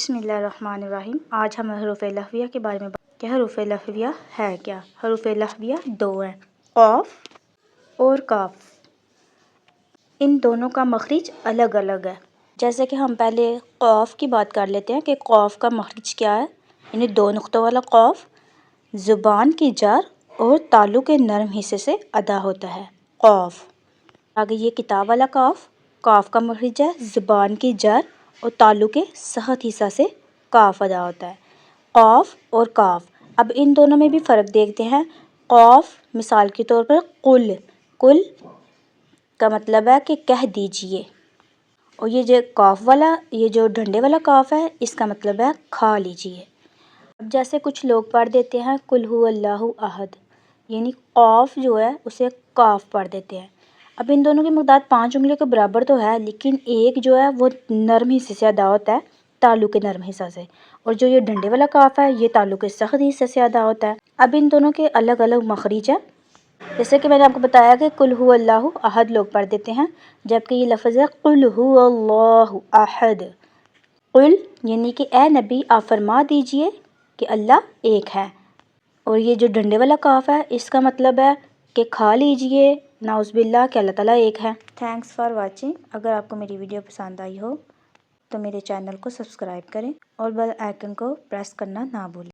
बिस्मिल्लाहिर्रहमानिर्रहीम। आज हम हरूफ लहविया के बारे में कि हरूफ लहविया है क्या। हरूफ लहविया दो हैं, क़ाफ़ और काफ। इन दोनों का मखरिज अलग अलग है। जैसे कि हम पहले क़ाफ़ की बात कर लेते हैं कि क़ाफ़ का मखरिज क्या है। यानी दो नुक्तों वाला क़ाफ़ ज़ुबान की जार और तालु के नरम हिस्से से अदा होता है, क़ाफ़। आगे ये किताब वाला काफ़, काफ़ का मखरिज है ज़ुबान की जार और तालु के सहत हिस्सा से काफ़ अदा होता है, क़ाफ़ और काफ़। अब इन दोनों में भी फ़र्क देखते हैं। क़ाफ़ मिसाल के तौर पर कुल, कुल का मतलब है कि कह दीजिए, और ये जो काफ़ वाला, ये जो डंडे वाला काफ़ है, इसका मतलब है खा लीजिए। अब जैसे कुछ लोग पढ़ देते हैं कुल हु अल्लाहु अहद, यानी क़ाफ़ जो है उसे काफ़ पढ़ देते हैं। अब इन दोनों की मक़दार 5 उंगलियों के बराबर तो है, लेकिन एक जो है वो नरम हिस्से से अदा होता है, तालु के नरम हिस्सा से, और जो ये डंडे वाला काफ़ है ये तालु के सख्त हिस्से से अदा होता है। अब इन दोनों के अलग अलग मखरिज है। जैसे कि मैंने आपको बताया कि कुल हु अल्लाहु अहद लोग पढ़ देते हैं, जबकि ये लफ्ज़ है कुल हु अल्लाहु अहद। कुल यानी कि ए नबी आप फरमा दीजिए कि अल्लाह एक है, और ये जो डंडे वाला काफ़ है इसका मतलब है कि खा लीजिए, नाउज़ुबिल्लाह कि अल्लाह ताला एक है। Thanks for watching. अगर आपको मेरी वीडियो पसंद आई हो तो मेरे चैनल को सब्सक्राइब करें और बेल आइकन को प्रेस करना ना भूलें।